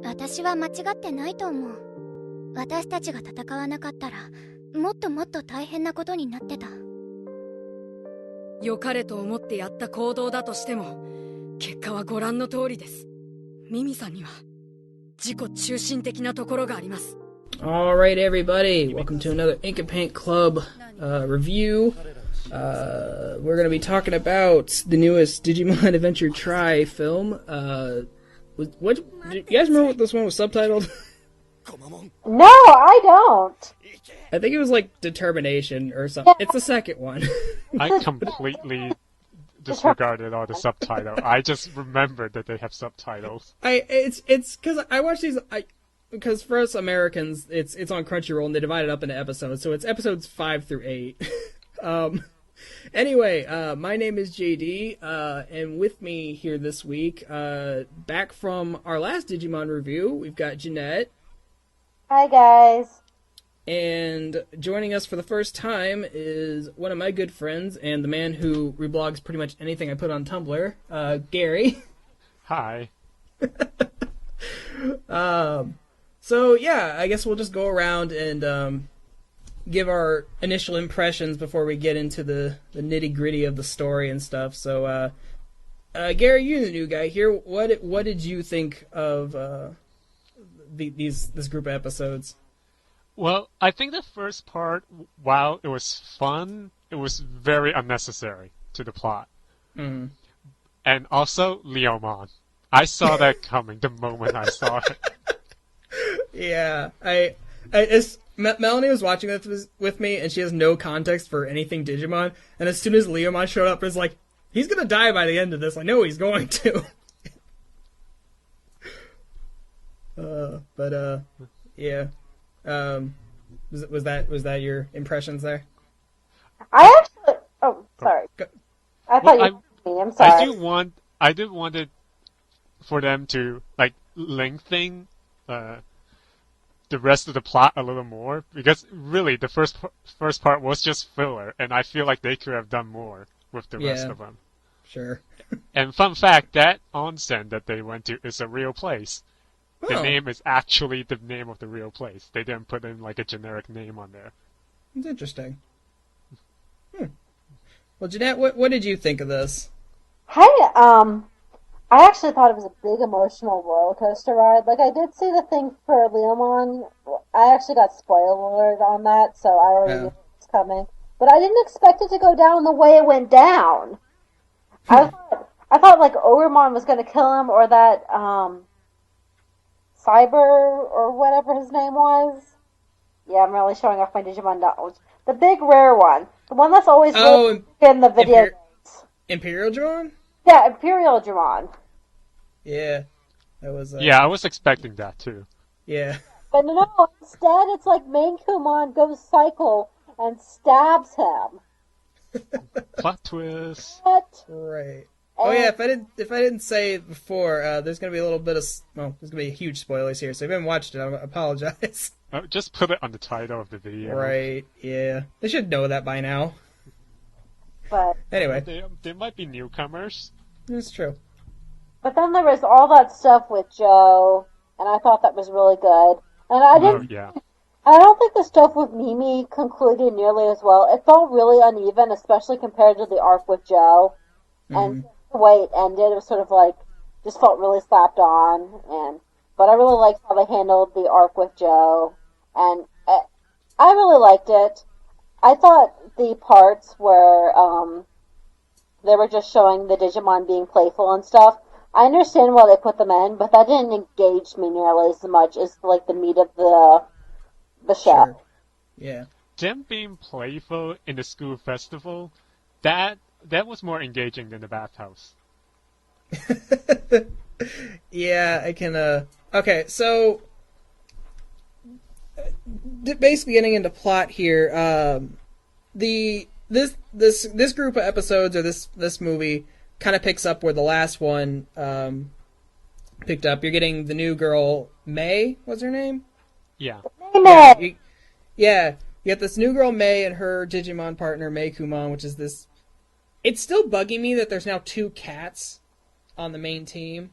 私は間違ってないと思う。私たちが戦わなかったら、もっともっと大変なことになってた。良かれと思ってやった行動だとしても、結果はご覧の通りです。ミミさんには自己中心的なところがあります。Alright everybody, welcome to another Ink and Paint Club review. We're going to be talking about the newest Digimon Adventure Try film. What do you guys remember what this one was subtitled? No, I don't. I think it was like Determination or something. Yeah. It's the second one. I completely disregarded all the subtitles. I just remembered that they have subtitles. It's because I watch these. Because for us Americans, it's on Crunchyroll and they divide it up into episodes, so it's episodes 5 through 8. Anyway, my name is JD, and with me here this week, back from our last Digimon review, we've got Janette. Hi guys. And joining us for the first time is one of my good friends and the man who reblogs pretty much anything I put on Tumblr, Gary. Hi. So yeah, I guess we'll just go around and give our initial impressions before we get into the nitty-gritty of the story and stuff. So, Gary, you're the new guy here. What did you think of this group of episodes? Well, I think the first part, while it was fun, it was very unnecessary to the plot. Mm-hmm. And also, Leomon. I saw that coming the moment I saw it. Yeah, Melanie was watching this with me, and she has no context for anything Digimon, and as soon as Leomon showed up, it's like, he's gonna die by the end of this, I know he's going to. Yeah. Was that your impressions there? I actually... Oh, sorry. I thought you were me, I'm sorry. I did want it for them to, like, lengthen the rest of the plot a little more, because really the first part was just filler, and I feel like they could have done more with the rest of them. Sure. And fun fact, that onsen that they went to is a real place. The name is actually the name of the real place. They didn't put in like a generic name on there. It's interesting. Well, Janette, what did you think of this? I actually thought it was a big emotional roller coaster ride. Like, I did see the thing for Leomon. I actually got spoiler alert on that, so I already knew it was coming. But I didn't expect it to go down the way it went down. I thought like Ogremon was going to kill him, or that Cyber or whatever his name was. Yeah, I'm really showing off my Digimon knowledge. The big rare one, the one that's always in the video. Imperial Dramon? Yeah, Imperial Dramon. Yeah, that was. Yeah, I was expecting that too. Yeah. But no, instead it's like Mainkumon goes psycho and stabs him. Plot twist. What? Right. Oh yeah, if I didn't say it before, there's gonna be a little bit of there's gonna be huge spoilers here. So if you haven't watched it, I apologize. Just put it on the title of the video. Right. Yeah, they should know that by now. But anyway, there might be newcomers. That's true. But then there was all that stuff with Joe, and I thought that was really good. And I didn't. Yeah. I don't think the stuff with Mimi concluded nearly as well. It felt really uneven, especially compared to the arc with Joe. And the way it ended, it was sort of like, just felt really slapped on. But I really liked how they handled the arc with Joe. And I really liked it. I thought the parts where they were just showing the Digimon being playful and stuff, I understand why they put them in, but that didn't engage me nearly as much as like the meat of the show. Sure. Yeah. Them being playful in the school festival, that was more engaging than the bathhouse. Yeah, I can. Okay, so basically getting into plot here. This group of episodes, or this movie, kind of picks up where the last one picked up. You're getting the new girl, May. What's her name? Yeah. May. Yeah. You got this new girl, May, and her Digimon partner, Kumon, which is this. It's still bugging me that there's now 2 cats on the main team.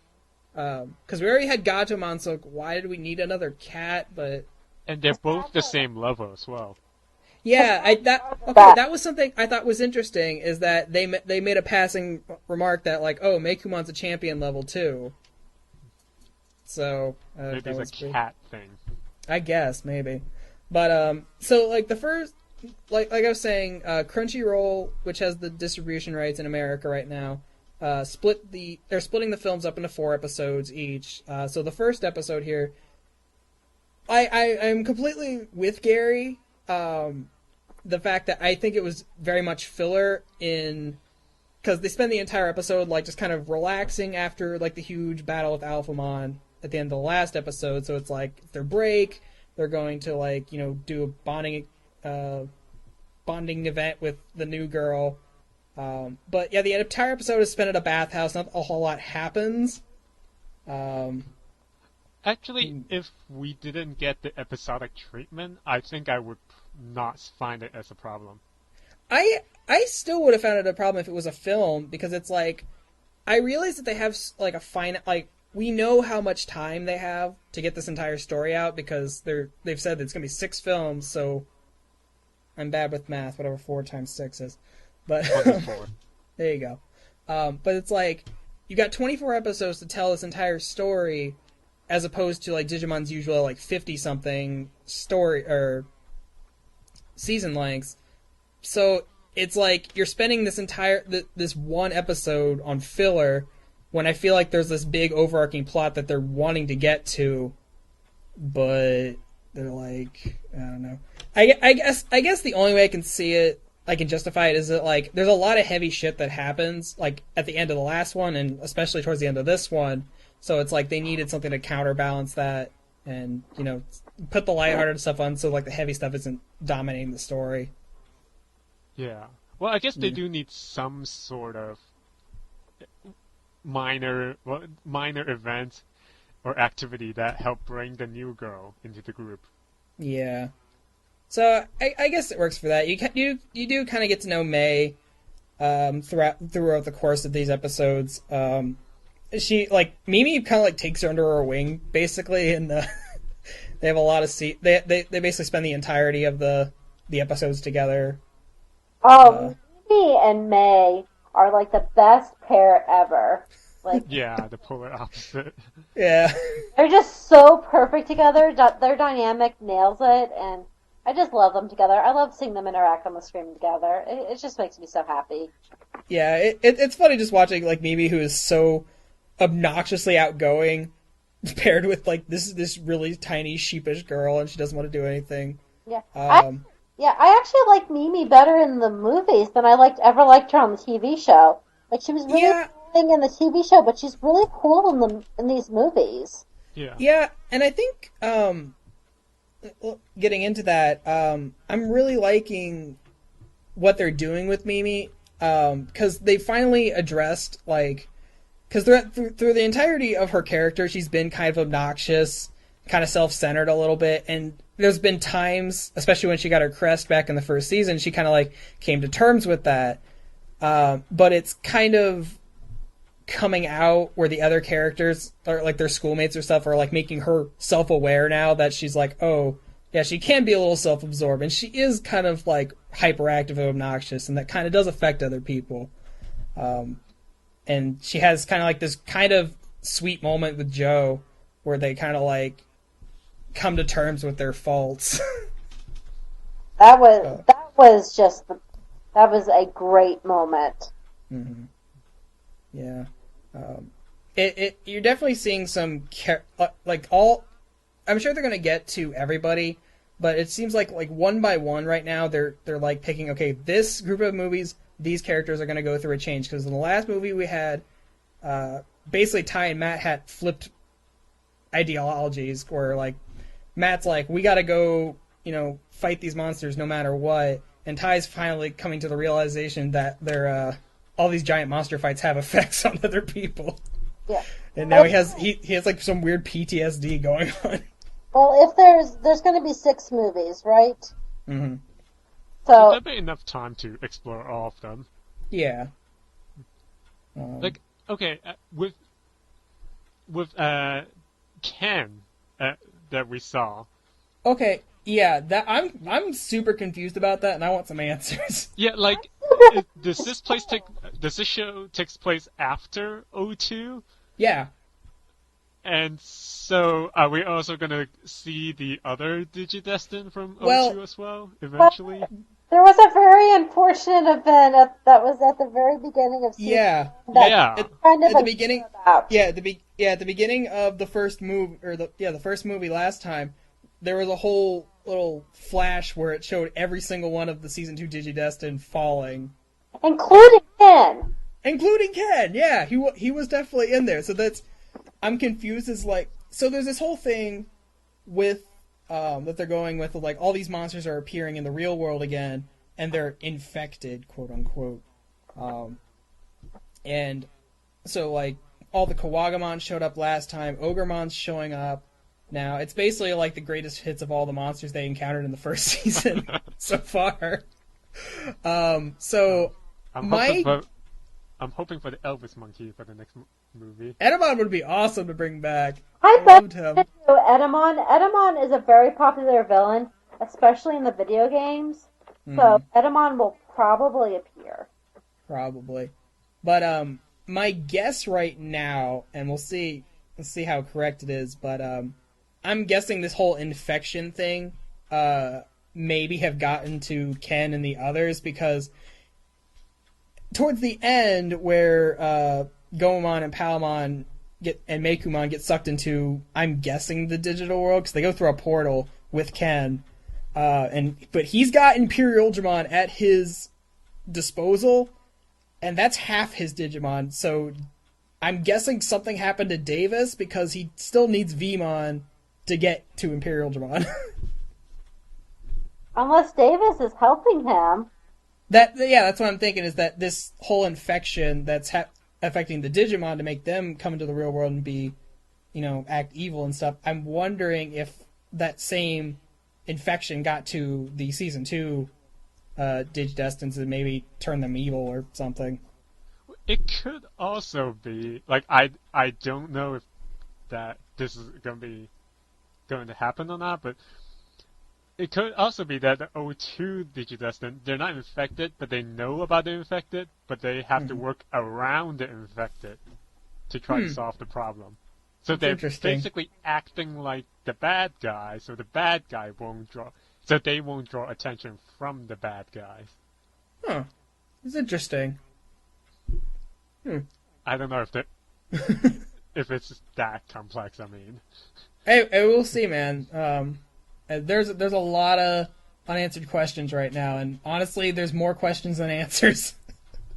Because we already had Gatomon, so why did we need another cat? But And they're both the same level as well. yeah, that was something I thought was interesting, is that they made a passing remark that, like, oh, Meicumon's a champion level 2. So Maybe that was it's a cat thing. I guess maybe, but so like the first, like I was saying, Crunchyroll, which has the distribution rights in America right now, they're splitting the films up into 4 episodes each. So the first episode here, I'm completely with Gary. The fact that I think it was very much filler because they spend the entire episode like just kind of relaxing after like the huge battle with Alphamon at the end of the last episode. So it's like their break, they're going to like, you know, do a bonding event with the new girl. But yeah, the entire episode is spent at a bathhouse. Not a whole lot happens. Actually, if we didn't get the episodic treatment, I think I would not find it as a problem. I still would have found it a problem if it was a film, because it's like, I realize that they have like a finite, like, we know how much time they have to get this entire story out, because they've said that it's going to be 6 films, so I'm bad with math, whatever 4 times 6 is. But there you go. But it's like, you got 24 episodes to tell this entire story, as opposed to like Digimon's usual like 50-something story or season lengths. So it's like you're spending this one episode on filler, when I feel like there's this big overarching plot that they're wanting to get to, but they're like, I don't know. I guess the only way I can see it, I can justify it, is that like there's a lot of heavy shit that happens like at the end of the last one, and especially towards the end of this one. So it's like they needed something to counterbalance that, and, you know, put the lighthearted stuff on so like the heavy stuff isn't dominating the story. Yeah. Well, I guess they do need some sort of minor event or activity that help bring the new girl into the group. Yeah. So I guess it works for that. You do kind of get to know May throughout the course of these episodes. She, like, Mimi kind of like takes her under her wing basically, and they have a lot of they basically spend the entirety of the episodes together. Mimi and May are like the best pair ever. Like, yeah, the polar opposite. Yeah. They're just so perfect together. Their dynamic nails it, and I just love them together. I love seeing them interact on the screen together. It just makes me so happy. Yeah, it's funny just watching like Mimi, who is so obnoxiously outgoing, paired with like this really tiny sheepish girl, and she doesn't want to do anything. Yeah. I actually like Mimi better in the movies than I ever liked her on the TV show. Like, she was really annoying in the TV show, but she's really cool in these movies. Yeah. Yeah, and I think getting into that, I'm really liking what they're doing with Mimi, because they finally addressed, like, because through the entirety of her character, she's been kind of obnoxious, kind of self-centered a little bit, and there's been times, especially when she got her crest back in the first season, she kind of like came to terms with that. But it's kind of coming out where the other characters, or like their schoolmates or stuff, are like making her self-aware now that she's like, oh, yeah, she can be a little self-absorbed, and she is kind of like hyperactive and obnoxious, and that kind of does affect other people. And she has kind of like this kind of sweet moment with Joe where they kind of like come to terms with their faults. That was a great moment. Mm-hmm. Yeah. You're definitely seeing some I'm sure they're going to get to everybody, but it seems like one by one right now they're like picking, okay, this group of movies, these characters are going to go through a change, because in the last movie we had basically Ty and Matt had flipped ideologies, where like Matt's like, we got to go, you know, fight these monsters no matter what, and Ty's finally coming to the realization that all these giant monster fights have effects on other people. Yeah. And now he has like some weird PTSD going on. Well, if there's going to be 6 movies, right? Mm-hmm. So there'll be enough time to explore all of them. Yeah. Like, okay, with with Ken that we saw. Okay, yeah, that I'm super confused about that, and I want some answers. Yeah, like, does this show takes place after O2? Yeah. And so, are we also gonna see the other Digidestin from Well- O2 as well, eventually? There was a very unfortunate event that was at the very beginning of season Yeah. one that Yeah. kind of At the beginning, about. yeah, at the beginning of the first movie, or the first movie last time, there was a whole little flash where it showed every single one of the season 2 Digidestin falling, Including Ken. including Ken. Yeah, he was definitely in there. So I'm confused. As like, so there's this whole thing with that they're going with, like, all these monsters are appearing in the real world again, and they're infected, quote unquote. And so, like, all the Kawagamon showed up last time. Ogremon's showing up now. It's basically like the greatest hits of all the monsters they encountered in the first season so far. So I'm hoping for the Elvis monkey for the next movie. Edamon would be awesome to bring back. I loved bet him. Edamon. Edamon is a very popular villain, especially in the video games. So Edamon will probably appear. Probably. But my guess right now, and we'll see how correct it is, but I'm guessing this whole infection thing maybe have gotten to Ken and the others, because towards the end where Gomamon and Palmon and Meikumon get sucked into, I'm guessing, the digital world, because they go through a portal with Ken, but he's got Imperial Dramon at his disposal, and that's half his Digimon, so I'm guessing something happened to Davis, because he still needs Vmon to get to Imperial Dramon. Unless Davis is helping him. That's what I'm thinking, is that this whole infection that's affecting the Digimon to make them come into the real world and be, act evil and stuff. I'm wondering if that same infection got to the season 2 Digidestins and maybe turn them evil or something. It could also be, like, I don't know if that this is going to happen or not, but it could also be that the O2 Digidestin, they're not infected, but they know about the infected, but they have to work around the infected to try to solve the problem. So they're basically acting like the bad guy, so the bad guy they won't draw attention from the bad guys. Huh. It's interesting. I don't know if it's that complex, I mean. Hey, we'll see, man. There's a lot of unanswered questions right now, and honestly, there's more questions than answers.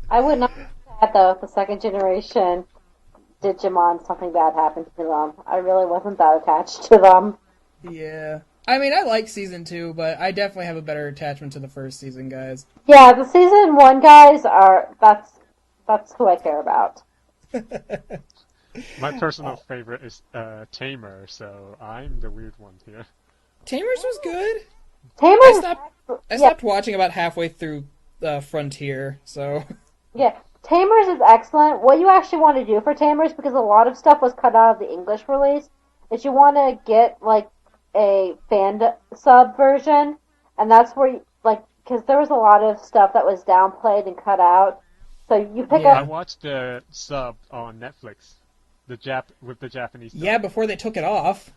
I would not be sad, though, if the second generation Digimon, something bad happened to them. I really wasn't that attached to them. Yeah. I mean, I like season 2, but I definitely have a better attachment to the first season, guys. Yeah, the season 1 guys that's who I care about. My personal favorite is Tamer, so I'm the weird one here. Tamers was good. Tamers. I stopped watching about halfway through Frontier, so. Yeah, Tamers is excellent. What you actually want to do for Tamers, because a lot of stuff was cut out of the English release, is you want to get, like, a fan sub version, and that's where, because there was a lot of stuff that was downplayed and cut out. So you pick I up. watched the sub on Netflix, with the Japanese sub. Yeah, before they took it off.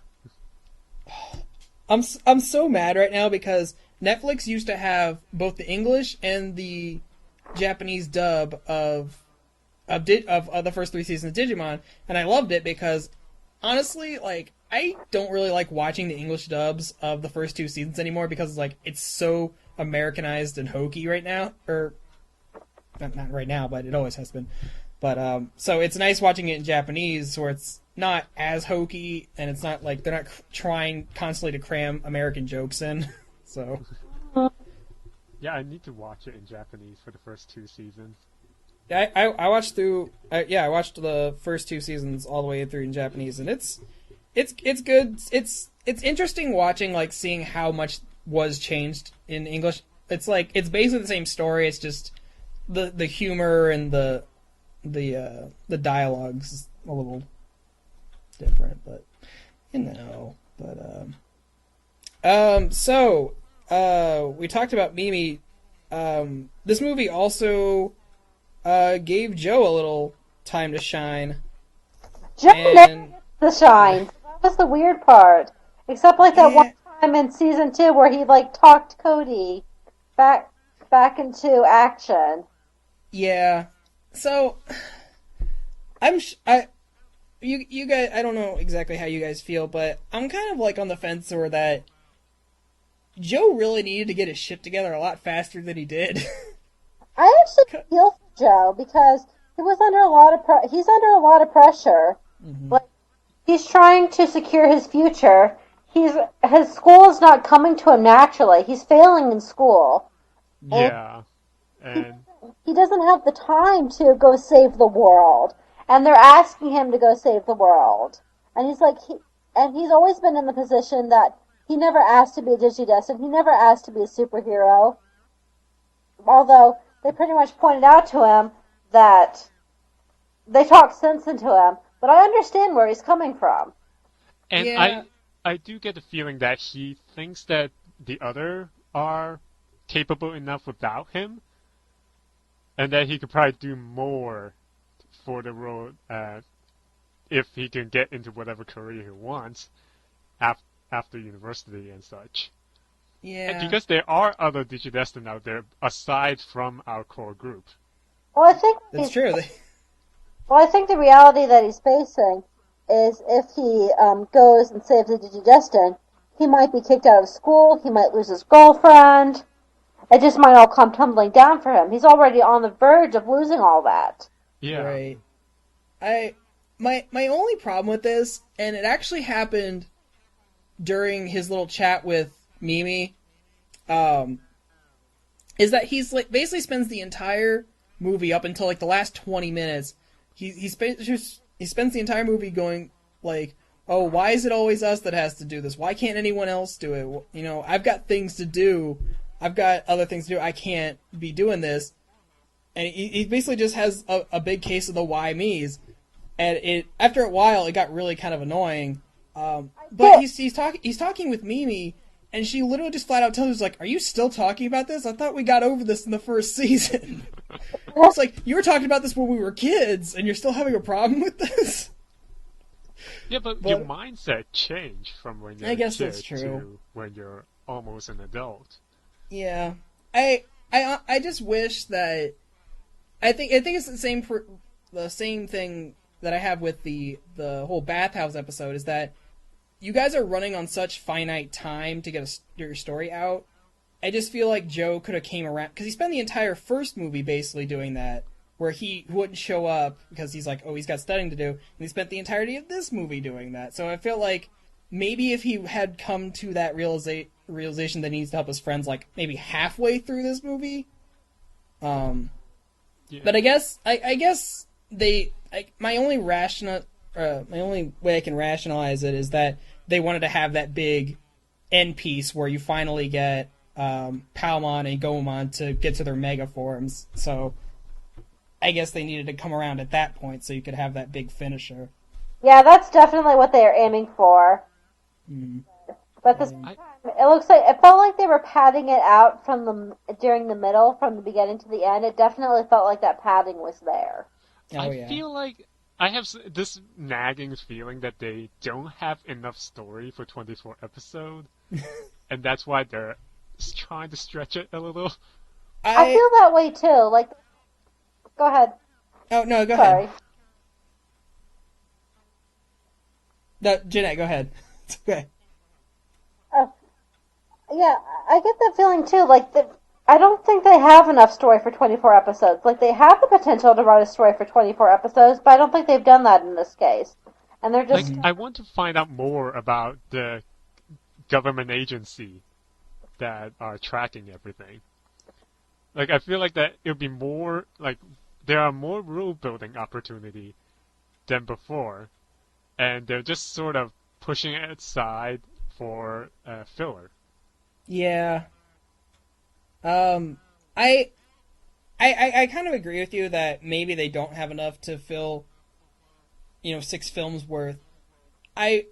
I'm so mad right now, because Netflix used to have both the English and the Japanese dub of the first 3 seasons of Digimon, and I loved it because, honestly, like, I don't really like watching the English dubs of the first 2 seasons anymore, because, like, it's so Americanized and hokey right now, or not right now, but it always has been. But so it's nice watching it in Japanese, where it's not as hokey, and it's not like they're not trying constantly to cram American jokes in. So yeah, I need to watch it in Japanese for the first 2 seasons. Yeah, I watched through. I watched the first 2 seasons all the way through in Japanese, and it's good. It's interesting watching, like, seeing how much was changed in English. It's like it's basically the same story. It's just the humor and the dialogues is a little different, but so we talked about Mimi. This movie also gave Joe a little time to shine. Joe never gets the shine. That was the weird part. Except like that one time in season 2 where he like talked Cody back into action. Yeah. So you guys, I don't know exactly how you guys feel, but I'm kind of like on the fence or that Joe really needed to get his shit together a lot faster than he did. I actually feel for Joe because he was under a lot of he's under a lot of pressure. Mm-hmm. Like he's trying to secure his future. His school is not coming to him naturally. He's failing in school. Yeah, and he doesn't have the time to go save the world, and they're asking him to go save the world. And he's like, he's always been in the position that he never asked to be a Digidestined. He never asked to be a superhero. Although they pretty much pointed out to him that they talked sense into him. But I understand where he's coming from. and Yeah. I do get the feeling that he thinks that the other are capable enough without him, and that he could probably do more for the role if he can get into whatever career he wants after university and such. Yeah. And because there are other Digidestined out there aside from our core group. Well, I think That's true. Well, I think the reality that he's facing is if he goes and saves the Digidestined, he might be kicked out of school, he might lose his girlfriend. It just might all come tumbling down for him. He's already on the verge of losing all that. Yeah. Right. My only problem with this, and it actually happened during his little chat with Mimi, is that he's like basically spends the entire movie up until like the last 20 minutes. He spends the entire movie going like, oh, why is it always us that has to do this? Why can't anyone else do it? You know, I've got things to do. I've got other things to do. I can't be doing this. And he basically just has a big case of the why me's. And after a while, it got really kind of annoying. But he's talking with Mimi, and she literally just flat out tells him, like, are you still talking about this? I thought we got over this in the first season. It's like, you were talking about this when we were kids, and you're still having a problem with this? Yeah, but your mindset changed from when you're I guess a kid that's true. to when you're almost an adult. Yeah. I just wish that I think it's the same thing that I have with the whole bathhouse episode is that you guys are running on such finite time to get your story out. I just feel like Joe could have came around because he spent the entire first movie basically doing that, where he wouldn't show up because he's like, oh, he's got studying to do, and he spent the entirety of this movie doing that. So I feel like maybe if he had come to that realization that he needs to help his friends, like maybe halfway through this movie. Yeah. But I guess my only way I can rationalize it is that they wanted to have that big end piece where you finally get Palmon and Gomon to get to their mega forms. So I guess they needed to come around at that point so you could have that big finisher. Yeah, that's definitely what they are aiming for. But this time, it felt like they were padding it out during the middle, from the beginning to the end. It definitely felt like that padding was there. I feel like I have this nagging feeling that they don't have enough story for 24 episodes, and that's why they're trying to stretch it a little. I feel that way too. Like, go ahead. Oh no, go Sorry. ahead. No, Janette, go ahead. It's okay. Yeah, I get that feeling too. Like, I don't think they have enough story for 24 episodes. Like, they have the potential to write a story for 24 episodes, but I don't think they've done that in this case. And they're just... I want to find out more about the government agency that are tracking everything. Like, I feel like that it would be more, like, there are more rule building opportunity than before, and they're just sort of pushing it aside for filler. Yeah. I kind of agree with you that maybe they don't have enough to fill, 6 films worth. I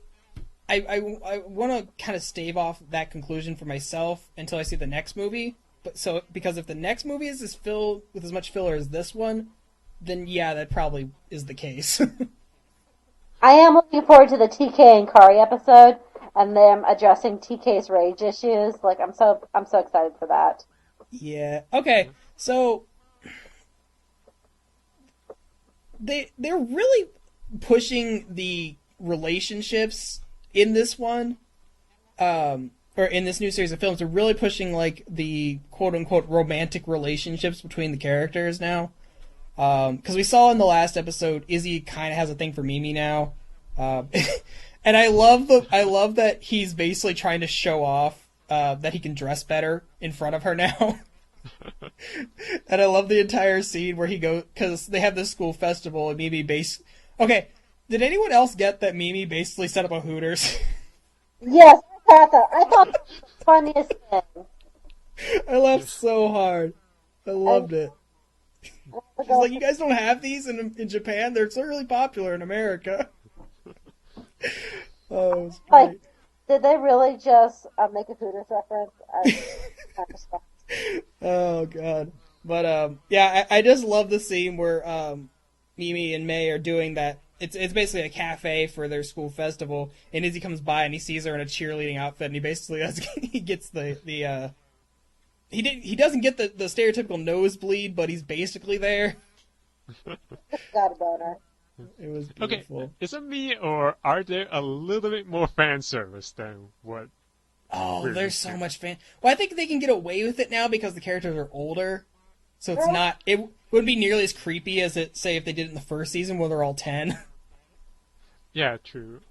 want to kind of stave off that conclusion for myself until I see the next movie. Because if the next movie is as filled with as much filler as this one, then yeah, that probably is the case. I am looking forward to the TK and Kari episode and them addressing TK's rage issues. Like I'm so excited for that. Yeah. Okay. So they're really pushing the relationships in this one, or in this new series of films. They're really pushing like the quote unquote romantic relationships between the characters now. Because we saw in the last episode, Izzy kind of has a thing for Mimi now, and I love that he's basically trying to show off that he can dress better in front of her now. And I love the entire scene where he goes, because they have this school festival and Mimi Okay, did anyone else get that Mimi basically set up a Hooters? Yes, I thought that was the funniest thing. I laughed so hard. I loved it. She's like, you guys don't have these in Japan? They're so really popular in America. Oh, it was great. Like, did they really just make a Hooters reference? Oh, God. But, yeah, I just love the scene where Mimi and May are doing that. It's basically a cafe for their school festival, and Izzy comes by and he sees her in a cheerleading outfit, and he basically he gets he doesn't get the stereotypical nosebleed, but he's basically there. Got a boner. It was beautiful. Okay, is it me, or are there a little bit more fan service than what? Oh, there's so much fan. Well, I think they can get away with it now because the characters are older, so it's not. It wouldn't be nearly as creepy as it say if they did it in the first season where they're all 10. Yeah, true.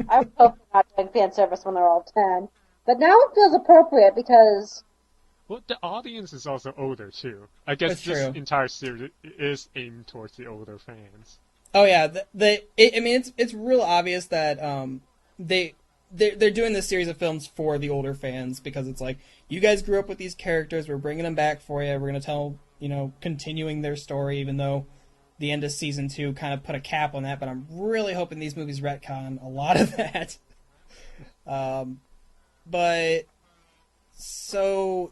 I would hope they're not doing fan service when they're all 10. But now it feels appropriate because... Well, the audience is also older, too. I guess That's this true. entire series is aimed towards the older fans. Oh yeah, it's real obvious that they're doing this series of films for the older fans because it's like, you guys grew up with these characters, we're bringing them back for you, we're gonna tell, continuing their story, even though the end of season 2 kind of put a cap on that, but I'm really hoping these movies retcon a lot of that. But so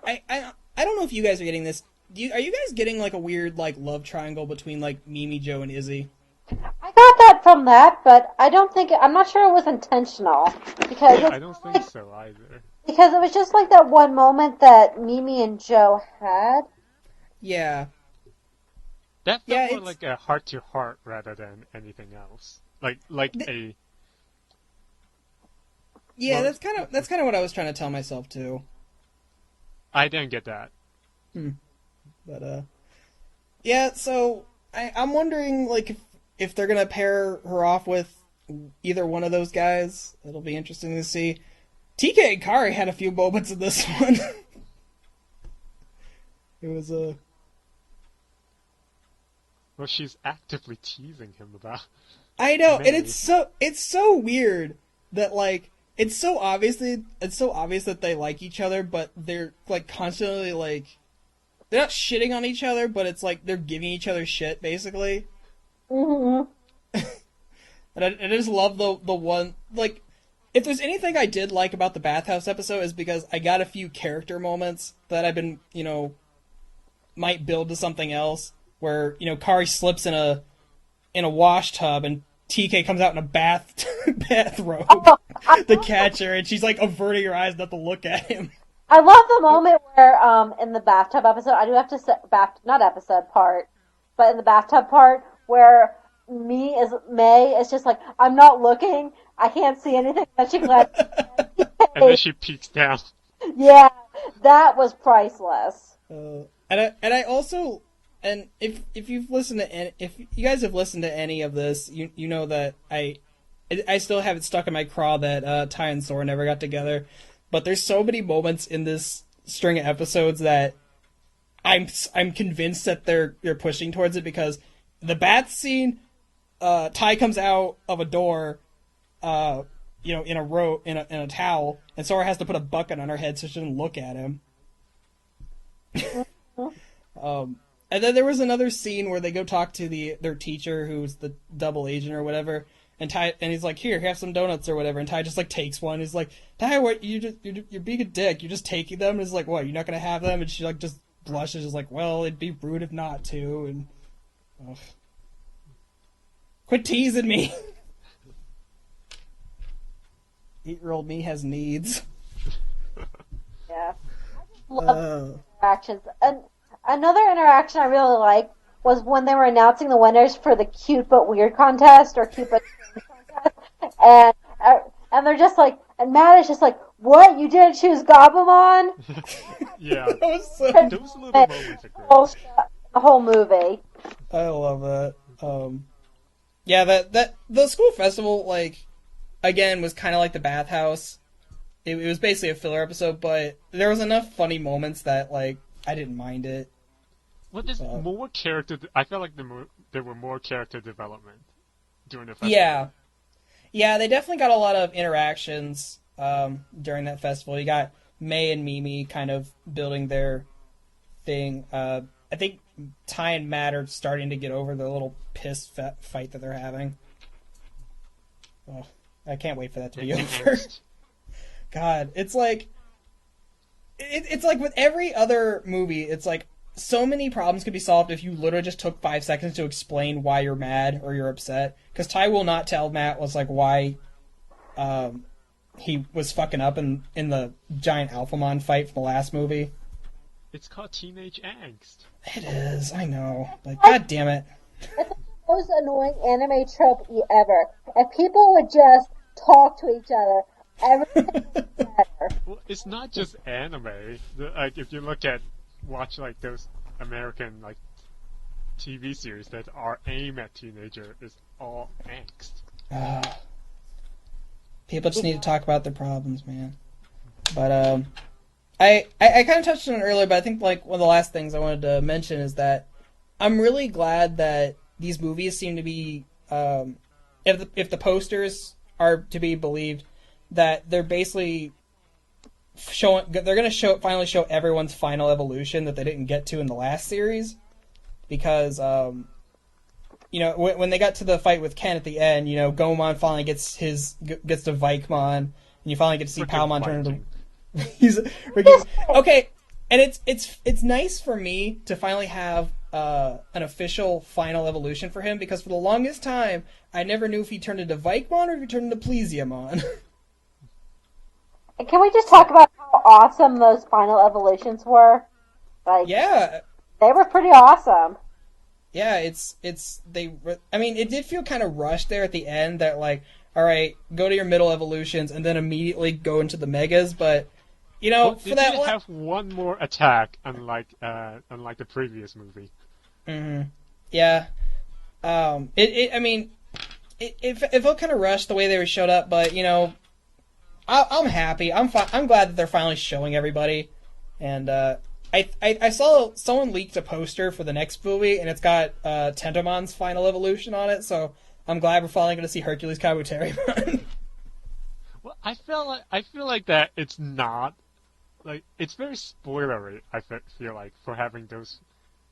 I don't know if you guys are getting this. Are you guys getting like a weird like love triangle between like Mimi, Joe, and Izzy? I got that from that, but I'm not sure it was intentional. Because Yeah, I don't think so either. Because it was just like that one moment that Mimi and Joe had. Yeah. That Yeah, felt more like a heart-to-heart rather than anything else. Yeah, Well, that's kind of what I was trying to tell myself too. I didn't get that. But yeah. So I'm wondering like if they're gonna pair her off with either one of those guys. It'll be interesting to see. TK and Kari had a few moments in this one. It was a. Well, she's actively teasing him about. I know, May. and it's so weird that like it's so obvious that they like each other, but they're like constantly like they're not shitting on each other, but it's like they're giving each other shit basically. Mm-hmm. And I just love the one like if there's anything I did like about the bathhouse episode is because I got a few character moments that I've been might build to something else. Where, Kari slips in a wash tub and TK comes out in a bathrobe to catch her, and she's like averting her eyes not to look at him. I love the moment where, in the bathtub episode, I do have to say, not episode part, but in the bathtub part, where May is just like, I'm not looking, I can't see anything, and she glances at TK. And then she peeks down. Yeah, that was priceless. And I also. And if you guys have listened to any of this, you know that I still have it stuck in my craw that Ty and Sora never got together. But there's so many moments in this string of episodes that I'm convinced that they're pushing towards it because the bath scene, Ty comes out of a door, in a towel, and Sora has to put a bucket on her head so she doesn't look at him. And then there was another scene where they go talk to their teacher, who's the double agent or whatever, And he's like, here, have some donuts or whatever. And Ty just like takes one. He's like, Ty, what? You're being a dick. You're just taking them. And he's like, what? You're not gonna have them? And she like just blushes. Is like, well, it'd be rude if not to. And quit teasing me. 8-year-old me has needs. Yeah. I just love interactions. And another interaction I really liked was when they were announcing the winners for the Cute But Weird contest, or Cute But contest. And they're just like, and Matt is just like, what? You didn't choose Gabumon? Yeah. Those little moments are great. The whole movie. I love that. Yeah, that the school festival, like, again, was kind of like the bathhouse. It was basically a filler episode, but there was enough funny moments that, like, I didn't mind it. Well, there's more character. I felt like there were more character development during the festival. Yeah, they definitely got a lot of interactions during that festival. You got May and Mimi kind of building their thing. I think Ty and Matt are starting to get over the little piss fight that they're having. Oh, I can't wait for that to be over. God, it's like with every other movie, it's like so many problems could be solved if you literally just took 5 seconds to explain why you're mad or you're upset. Because Ty will not tell Matt why he was fucking up in the giant Alphamon fight from the last movie. It's called teenage angst. It is, I know. Like, god damn it. It's the most annoying anime trope ever. If people would just talk to each other, everything would be better. Well, it's not just anime. Like, if you watch like those American like TV series that are aimed at teenager, is all angst. People just need to talk about their problems, man. But I kind of touched on it earlier, but I think like one of the last things I wanted to mention is that I'm really glad that these movies seem to be, if the posters are to be believed, that they're basically they're going to finally show everyone's final evolution that they didn't get to in the last series, because when they got to the fight with Ken at the end, Gomon finally gets to Vikemon, and you finally get to see Palmon turn into he's okay, and it's nice for me to finally have an official final evolution for him, because for the longest time I never knew if he turned into Vikemon or if he turned into Plesiamon. Can we just talk about how awesome those final evolutions were? Like, yeah, they were pretty awesome. Yeah, it did feel kind of rushed there at the end, that like, all right, go to your middle evolutions and then immediately go into the megas, but for that did have one more attack, unlike the previous movie. Mm-hmm. Yeah. It felt kind of rushed the way they showed up, but I'm happy. I'm glad that they're finally showing everybody. And I saw someone leaked a poster for the next movie, and it's got Tentomon's final evolution on it. So I'm glad we're finally going to see Hercules Kabuterimon. Well, I feel like that it's not like, it's very spoilery. I feel like, for having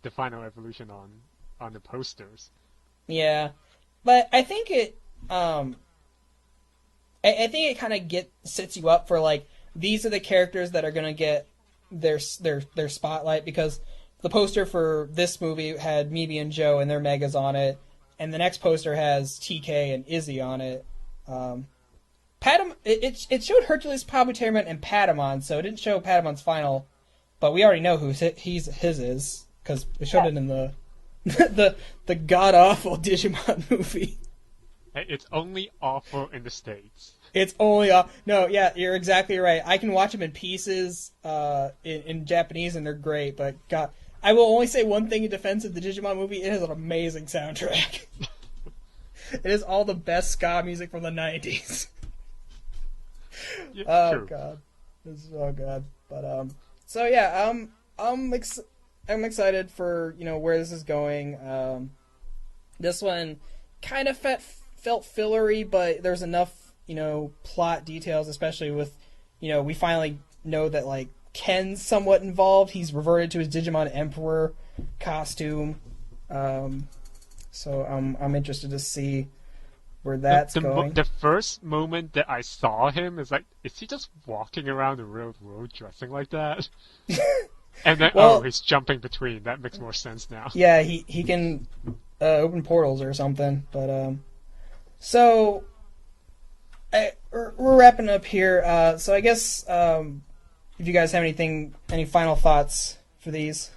the final evolution on the posters. Yeah, but I think it I think it kind of sets you up for, like, these are the characters that are going to get their spotlight, because the poster for this movie had Mimi and Joe and their megas on it, and the next poster has TK and Izzy on it. It showed Hercules, Kabuterimon, and Patamon, so it didn't show Patamon's final, but we already know who his is, because we showed it in the the god-awful Digimon movie. It's only awful in the States. It's only no, yeah, you're exactly right. I can watch them in pieces in Japanese, and they're great. But God, I will only say one thing in defense of the Digimon movie: it has an amazing soundtrack. It is all the best ska music from the '90s. Yeah, oh true. God, this is so good. But so yeah, I'm excited for where this is going. This one kind of felt fillery, but there's enough plot details, especially with we finally know that like Ken's somewhat involved. He's reverted to his Digimon Emperor costume, so I'm interested to see where that's going. The first moment that I saw him is like, is he just walking around the real world dressing like that? And then, Well, he's jumping between. That makes more sense now. Yeah, he can open portals or something. But so we're wrapping up here. So I guess if you guys have any final thoughts for these.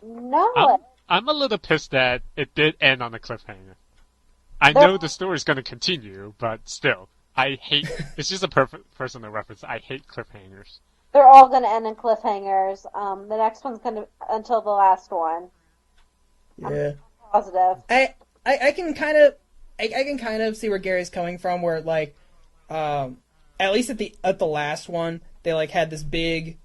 No. I'm a little pissed that it did end on a cliffhanger. I know the story's going to continue, but still, I hate. It's just a perfect personal reference. I hate cliffhangers. They're all going to end in cliffhangers. The next one's going to until the last one. Yeah. I'm positive. I can kind of see where Gary's coming from. Where like, at least at the last one, they like had this big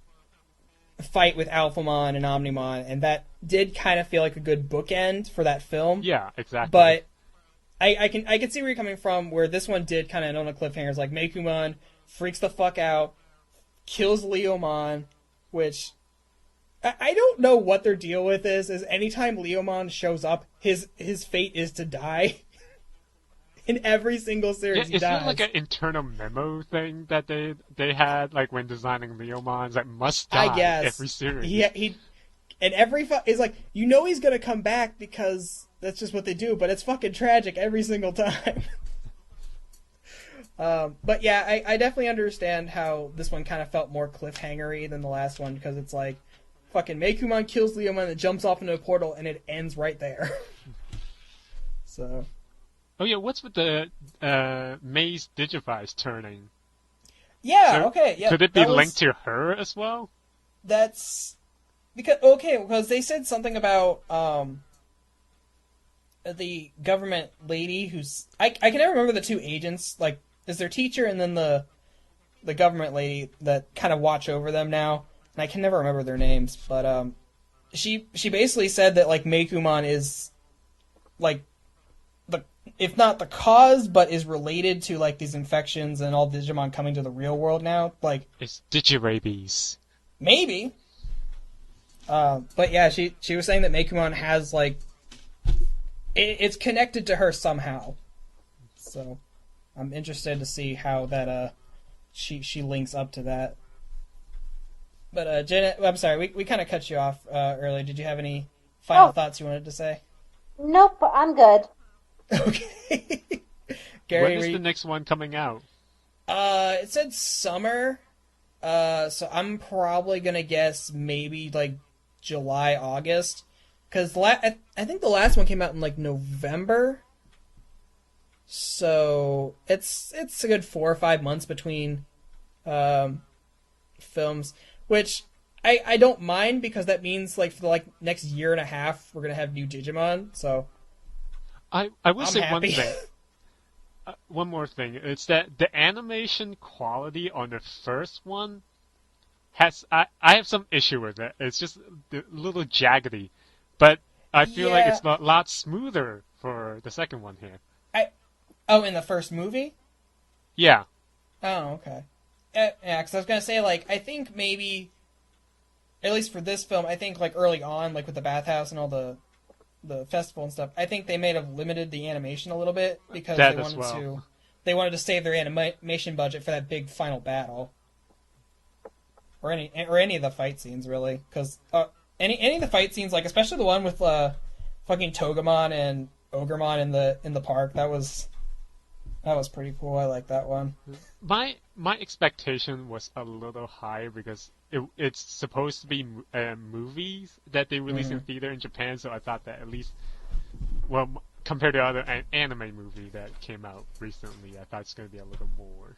fight with Alphamon and Omnimon, and that did kind of feel like a good bookend for that film. Yeah, exactly. But I can see where you're coming from. Where this one did kind of end on a cliffhanger. It's like Meikumon freaks the fuck out, kills Leomon, which I don't know what their deal with is anytime Leomon shows up, his fate is to die. In every single series, he is dies. there like an internal memo thing that they had, like when designing Leomons, that must die I guess every series? He and every is like, you know, he's gonna come back because that's just what they do. But it's fucking tragic every single time. But yeah, I definitely understand how this one kind of felt more cliffhangery than the last one, because it's like fucking Meikumon kills Leomon and jumps off into a portal and it ends right there. So. Oh yeah, what's with the May's Digivice turning? Yeah, okay, yeah. Could it be linked to her as well? That's because they said something about the government lady who's I can never remember the two agents, like is their teacher and then the government lady that kind of watch over them now, and I can never remember their names, but she basically said that like Meikumon is like if not the cause, but is related to like these infections and all Digimon coming to the real world now. Like it's Digirabies. Maybe. But yeah, she was saying that Meikumon has like it's connected to her somehow. So I'm interested to see how that she links up to that. But Janette, I'm sorry, we kind of cut you off earlier. Did you have any final thoughts you wanted to say? Nope, I'm good. Okay. Gary, when is the next one coming out? It said summer. So I'm probably gonna guess maybe like July, August, because I think the last one came out in like November. So it's a good 4 or 5 months between films, which I don't mind, because that means like for the like next year and a half we're gonna have new Digimon. So. I will say happy. one thing. One more thing. It's that the animation quality on the first one has... I have some issue with it. It's just a little jaggedy. But I feel like it's a lot smoother for the second one here. In the first movie? Yeah. Oh, okay. Yeah, because I was going to say, like, I think maybe, at least for this film, I think, like, early on, like, with the bathhouse and all the festival and stuff, I think they may have limited the animation a little bit, because they wanted to save their animation budget for that big final battle, or any of the fight scenes, really, because any of the fight scenes, like especially the one with fucking Togemon and Ogremon in the park, that was pretty cool. I like that one. My expectation was a little higher, because it's supposed to be movies that they release in theater in Japan, so I thought that at least, well, compared to other anime movie that came out recently, I thought it's going to be a little more.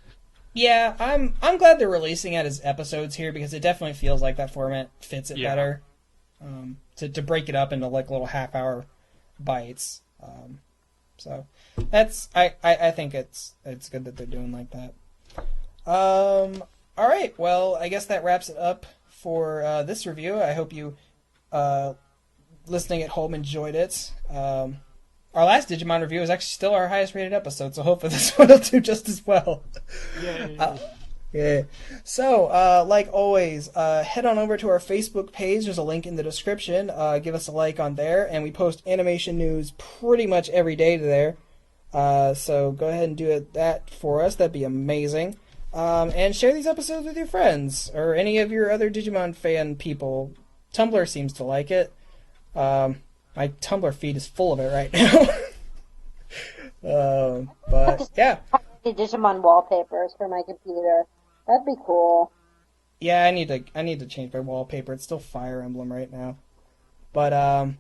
Yeah, I'm glad they're releasing it as episodes here, because it definitely feels like that format fits it better. To break it up into like little half-hour bites. So that's I think it's good that they're doing like that. All right, well, I guess that wraps it up for this review. I hope you listening at home enjoyed it. Our last Digimon review is actually still our highest rated episode, so hopefully this one will do just as well. Yeah. So, like always, head on over to our Facebook page. There's a link in the description. Give us a like on there, and we post animation news pretty much every day to there. So go ahead and do that for us. That'd be amazing. And share these episodes with your friends or any of your other Digimon fan people. Tumblr seems to like it. My Tumblr feed is full of it right now. But yeah. Digimon wallpapers for my computer. That'd be cool. Yeah, I need to change my wallpaper. It's still Fire Emblem right now. But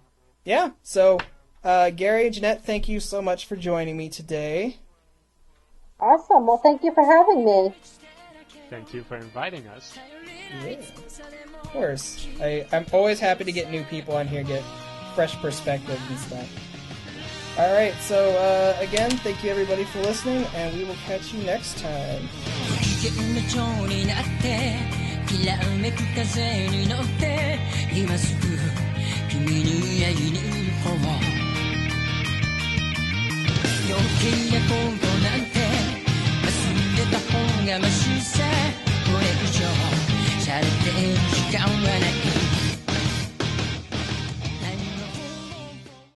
yeah. So Gary, Janette, thank you so much for joining me today. Awesome. Well, thank you for having me. Thank you for inviting us. Yeah, of course. I'm always happy to get new people on here, get fresh perspectives and stuff. Alright, so again, thank you everybody for listening, and we will catch you next time. がましさこれ以上しゃれてる時間はない